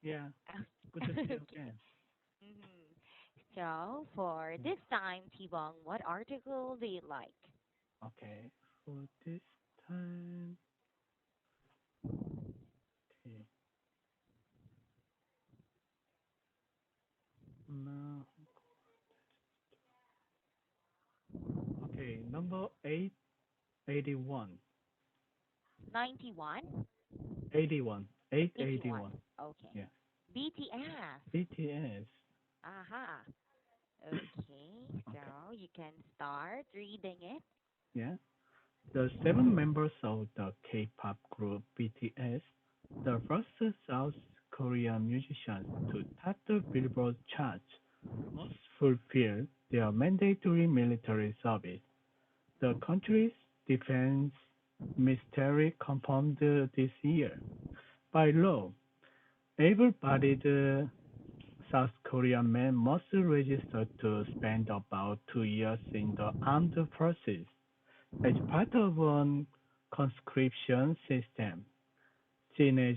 Yeah, good to see you Okay. again. hmm So for Mm. this time, T-Bong, what article do you like? Okay, for this time, okay, now, okay, number 881, 91? 81, 81. 881, Okay. yeah, BTS. BTS, Aha. Okay. okay, So you can start reading it. yeah. The seven members of the K-pop group BTS, the first South Korean musicians to top the Billboard charts, must fulfill their mandatory military service. The country's defense ministry confirmed this year. By law, able-bodied South Korean men must register to spend about 2 years in the armed forces as part of a conscription system, seen as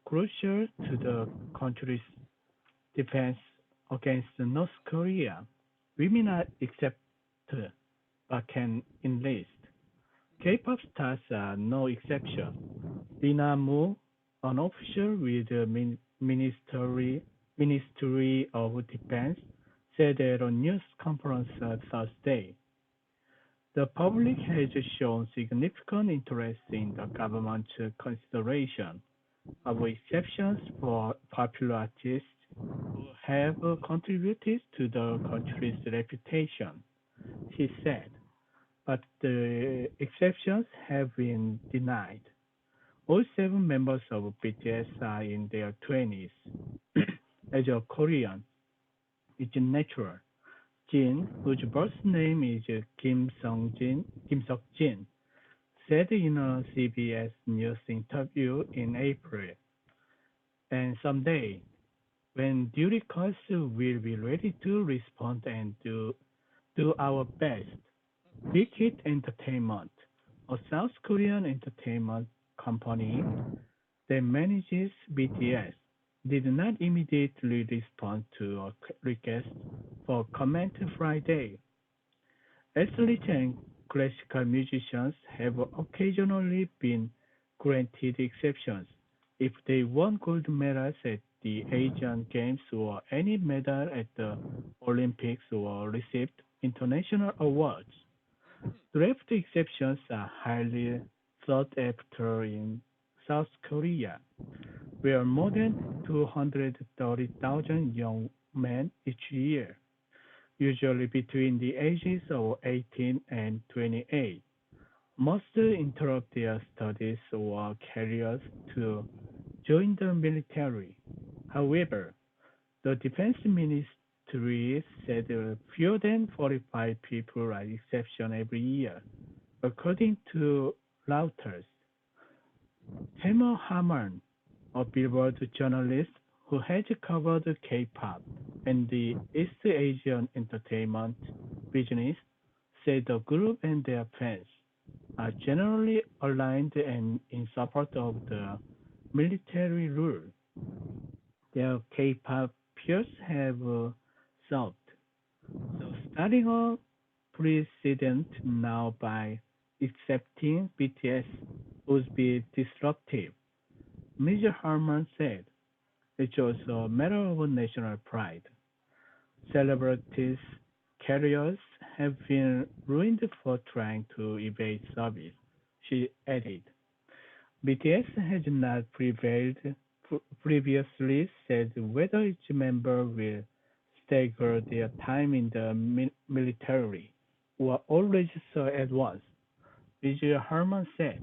crucial to the country's defense against North Korea. Women are accepted but can enlist. K-pop stars are no exception. Lina Mu, an official with the Ministry of Defense, said at a news conference Thursday. The public has shown significant interest in the government's consideration of exceptions for popular artists who have contributed to the country's reputation, he said, but the exceptions have been denied. All seven members of BTS are in their 20s. As a Korean, it's natural. Jin, whose birth name is Kim Seok-jin, said in a CBS News interview in April, and someday, when duty calls, we'll be ready to respond and do our best. Big Hit Entertainment, a South Korean entertainment company that manages BTS, did not immediately respond to a request for comment Friday. Athletes and classical musicians have occasionally been granted exceptions if they won gold medals at the Asian Games or any medal at the Olympics or received international awards. Draft exceptions are highly sought after in South Korea, where more than 230,000 young men each year, usually between the ages of 18 and 28, must interrupt their studies or careers to join the military. However, the Defense Ministry said fewer than 45 people are exception every year, according to Reuters. Tamer Haman, a Billboard journalist who has covered K-pop and the East Asian entertainment business, said the group and their fans are generally aligned and in support of the military rule. Their K-pop peers have sought. So starting a precedent now by accepting BTS would be disruptive. Major Harman said, it was a matter of national pride. Celebrities' careers have been ruined for trying to evade service, she added. BTS has not previously said whether each member will stagger their time in the military or all register at once. Vijay Harman said,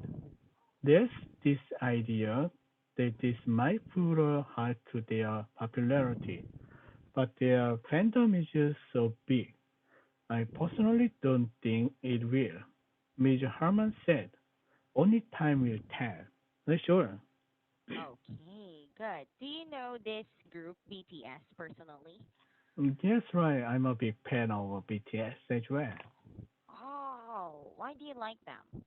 there's this idea that this might put a halt to their popularity, but their fandom is just so big. I personally don't think it will. Major Harman said, only time will tell. Not sure. Okay, good. Do you know this group BTS personally? That's right, I'm a big fan of BTS as well. Oh, why do you like them?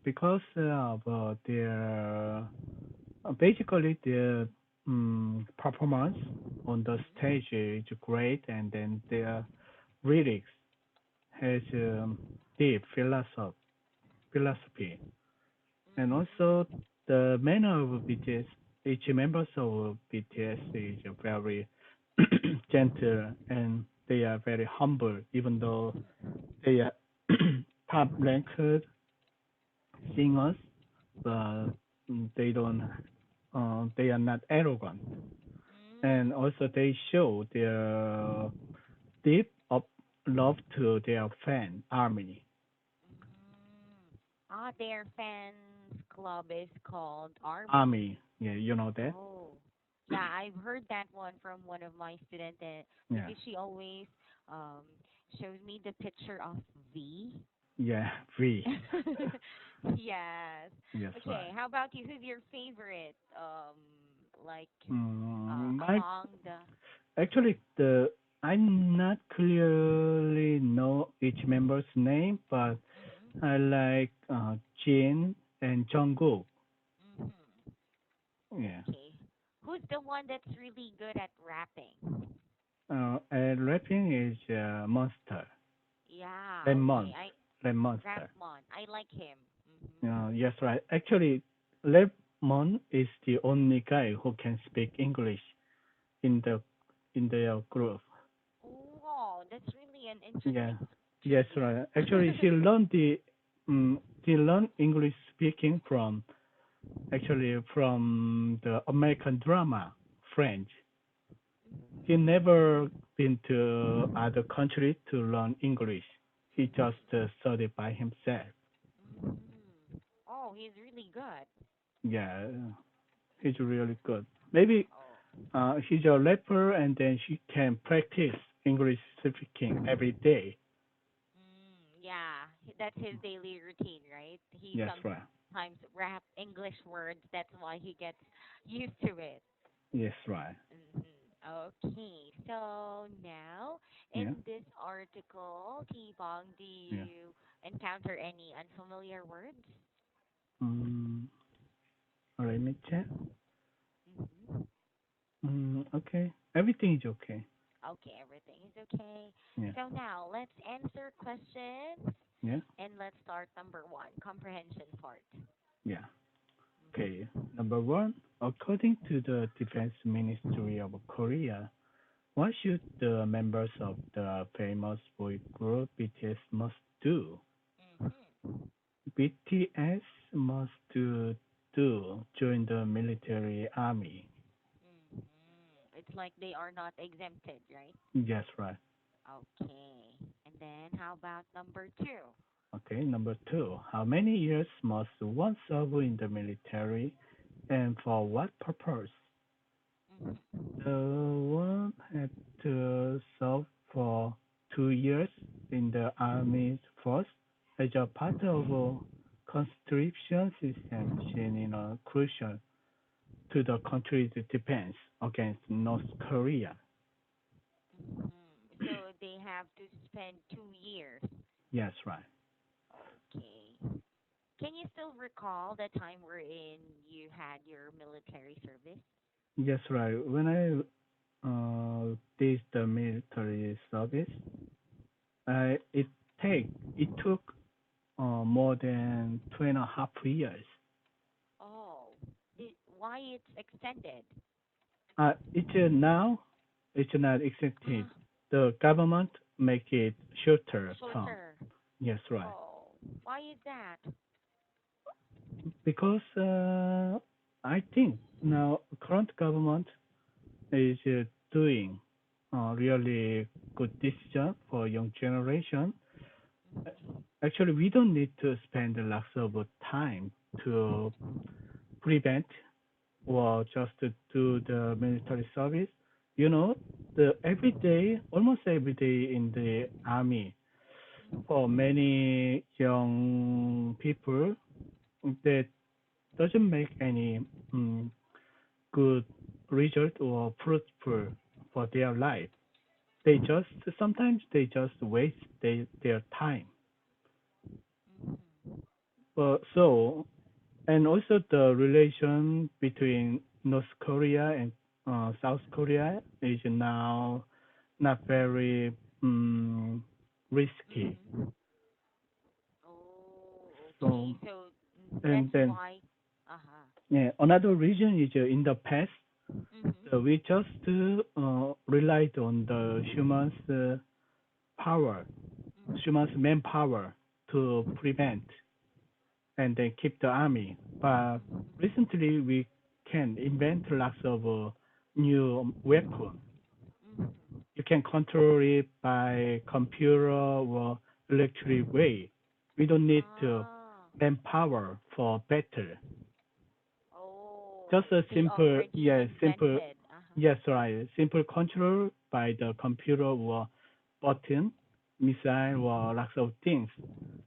Because of their Basically, the performance on the Mm-hmm. stage is great, and then their lyrics has deep philosophy, and also Mm-hmm. the manner of BTS. Each member of BTS is very gentle, and they are very humble, even though they are top ranked singers, but they don't. They are not arrogant, and Mm-hmm. also they show their deep of love to their fan army. Mm. Ah, their fans club is called Army. Army, yeah, you know that. Oh, yeah, I've heard that one from one of my students Yeah, because she always um shows me the picture of V. yeah, free. Yes. Yes, Okay, right. how about you? Who's your favorite? Like My among the. actually the I not clearly know each member's name, but Mm-hmm. I like Jin and Jungkook. Mm-hmm. Yeah, Okay. Who's the one that's really good at rapping? and rapping is Monster, Yeah, okay. Lemon, I Lemon Monster. Rapmon. I like him. Mm-hmm. Yes, right. Actually, Lemon is the only guy who can speak English in their group. Oh, that's really an Yeah. interesting Yes, trivia. right. Actually, he learned English speaking from actually from the American drama French. He never been to other country to learn English. He just studied by himself. Mm. Oh, he's really good. Yeah, he's really good. Maybe Oh, he's a rapper and then he can practice English speaking every day. yeah, that's his daily routine, right? He Yes, right. sometimes rap English words. That's why he gets used to it. Yes, right. Okay, so now Yeah, in this article, T-Bong, do yeah. you encounter any unfamiliar words? Mm, let me check. Hmm. Okay. Everything is okay. Okay, everything is okay. Yeah, So now let's answer questions yeah, and let's start number one, comprehension part. yeah. Okay. Mhm. Number one, according to the Defense Ministry of Korea, what should the members of the famous boy group BTS must do? Mhm. BTS must do join the military army. Mhm. It's like they are not exempted, right? Yes, right. Okay. And then how about number two? Okay. Number two, how many years must one serve in the military and for what purpose? The Mhm. one had to serve for 2 years in the army first as a part of a conscription system seen in a crucial to the country's defense against North Korea. Mhm. So they have to spend 2 years. Yes, right. Okay. Can you still recall the time wherein you had your military service? Yes, right. When I did the military service, it it took more than 2.5 years. Oh, why it's extended? It's now it's not accepted. Ah, The government make it shorter term. shorter. Yes, right. Oh, why is that? Because I think now current government is doing really good decision for young generation. Actually, we don't need to spend lots of time to prevent or just to do the military service. You know, the every day, almost every day in the army, for many young people, that doesn't make any um, good result or fruitful for their life. They just sometimes they just waste their time. Mhm. So and also the relation between North Korea and South Korea is now not very risky. Mm-hmm. Oh, So okay. So and that's then why. Uh-huh. yeah, another reason is in the past Mm-hmm. we just relied on the humans' power, humans' Mm-hmm. manpower to prevent and then keep the army. But recently we can invent lots of new weapons. Mm-hmm. You can control it by computer or electric way. We don't need Ah. manpower for battle. Just Oh, a they simple, already yeah, simple, invented. Uh-huh. yes, right, simple control by the computer or button, missile or lots of things.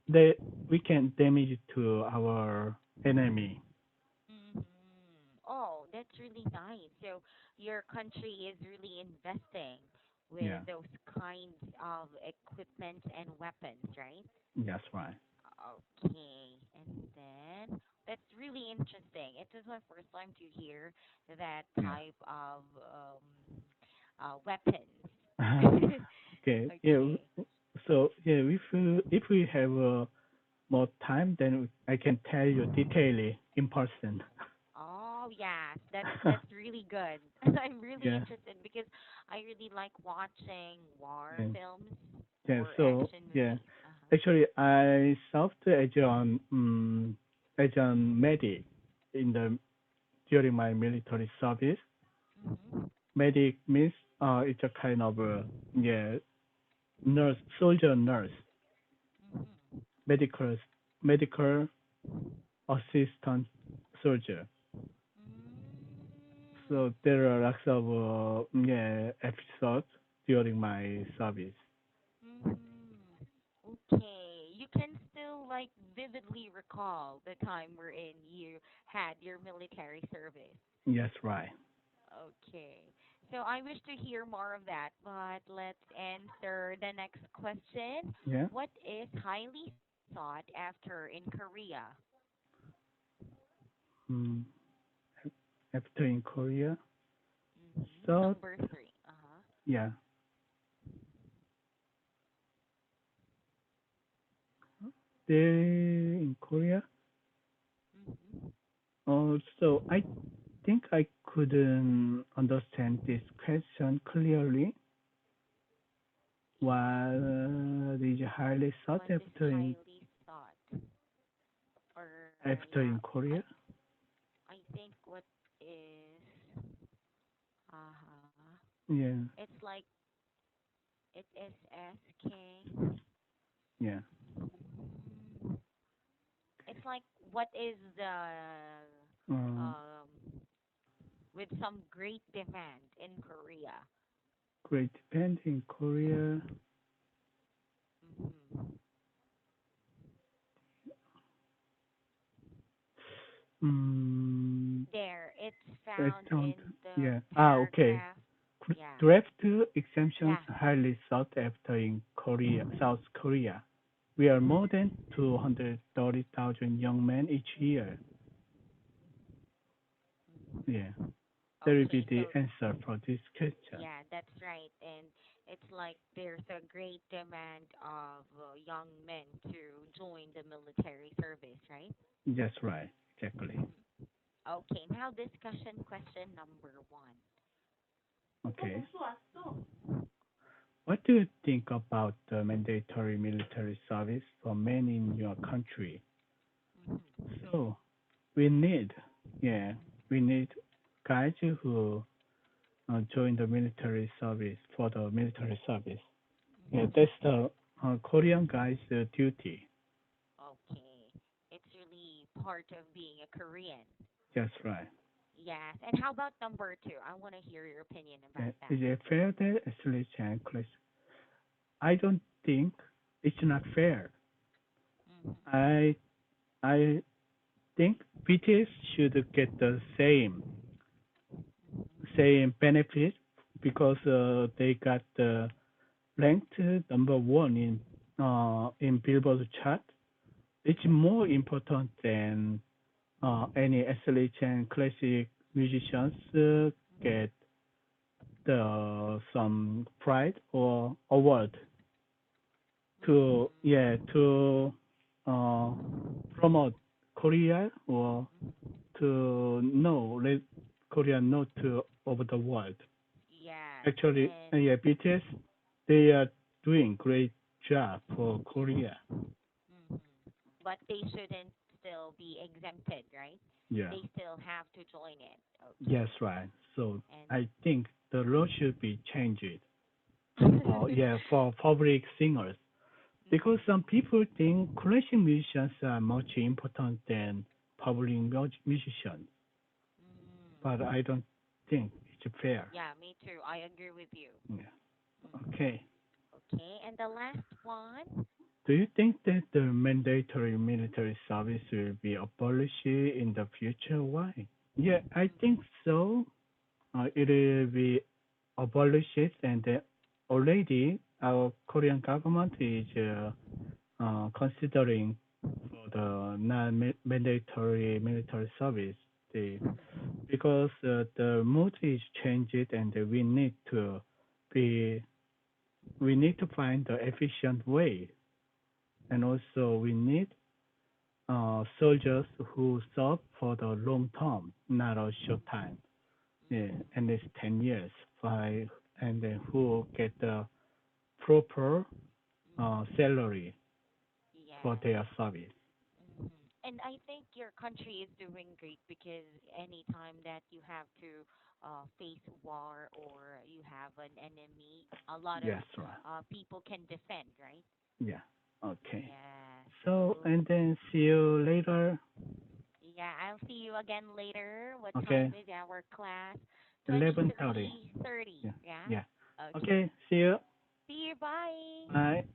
They we can damage to our enemy. Mm-hmm. Oh, that's really nice. So your country is really investing with Yeah, those kinds of equipment and weapons, right? that's right. Okay, and then that's really interesting. It is my first time to hear that Yeah. type of weapons. Okay. Yeah. Okay. So yeah, if we have more time, then I can tell you detailedly in person. Oh yes, that's really good. I'm really Yeah. interested because I really like watching war Yeah. films Yeah. or So action yeah, movies. Uh-huh. actually, I served as a medic in the during my military service. Mhm. Medic means it's a kind of yeah nurse, soldier nurse, Mhm. medical medical assistant soldier. Mm. So there are lots of yeah episodes during my service. Mhm. Okay, you can still like vividly recall the time wherein you had your military service. Yes, right. Okay. So I wish to hear more of that, but let's answer the next question. Yeah. What is highly sought after in Korea? Mm. After in Korea, so Number three. Uh-huh. yeah, there in Korea. Mm-hmm. So I think I couldn't understand this question clearly. What is highly sought What is highly sought? Or after yeah, in Korea? I think what is uh-huh. Yeah, It's like it is asking yeah. mm, it's like what is the Uh, um with some great demand in Korea. Great depend in Korea. Hmm. Mm, There, it's found restaurant. in the Yeah. Okay. paragraph. Yeah, Draft exemptions yeah. highly sought after in Korea, South Korea. We are more than 230,000 young men each year. Yeah. That will be Okay, the so answer for this question. yeah, that's right. And it's like there's a great demand of young men to join the military service, right? That's right. Exactly. Mhm. Okay, now discussion question number one. Okay. What do you think about the mandatory military service for men in your country? Hmm. So we need, yeah, we need guys who join the military service for the military service. Yeah, that's Hmm. the Korean guys' duty. Okay, it's really part of being a Korean. That's right. Yes. And how about number two? I want to hear your opinion about Is that. it fair that actually I don't think it's not fair. Hmm. I I think BTS should get the same benefit because they got the ranked number one in Billboard chart. It's more important than any athletes and classic musicians get the some pride or award to yeah to uh, promote Korea or to know let Korea know to over the world. Yes, Actually, and yeah, BTS they are doing great job for Korea. hmm but they shouldn't still be exempted, right? Yeah, They still have to join it. yes, Okay. right. So And I think the law should be changed. mm-hmm. Yeah, for public singers because some people think classic musicians are much important than public musicians, but Mm. I don't think it's fair. Yeah, me too. I agree with you. Yeah. Mm. Okay. Okay, and the last one. Do you think that the mandatory military service will be abolished in the future? Why? Yeah, I think so. It will be abolished, and already our Korean government is considering for the non-mandatory military service. The, Mm-hmm. because the mood is changed, and be we need to find the efficient way, and also we need soldiers who serve for the long term, not a short time. Yeah, Mm-hmm. at least 10 years, five, and then who get the proper Mm-hmm. salary for Yes. their service. Hmm. And I think your country is doing great because anytime that you have to face war or you have an enemy, a lot of Yes, right. people can defend, right? Yeah. Okay. Yeah. So, So, and then see you later. yeah, I'll see you again later. What time Okay. is our class? 11:30. 23:30. Yeah. Yeah? Yeah. Okay. Okay. See you. See you. Bye. Bye.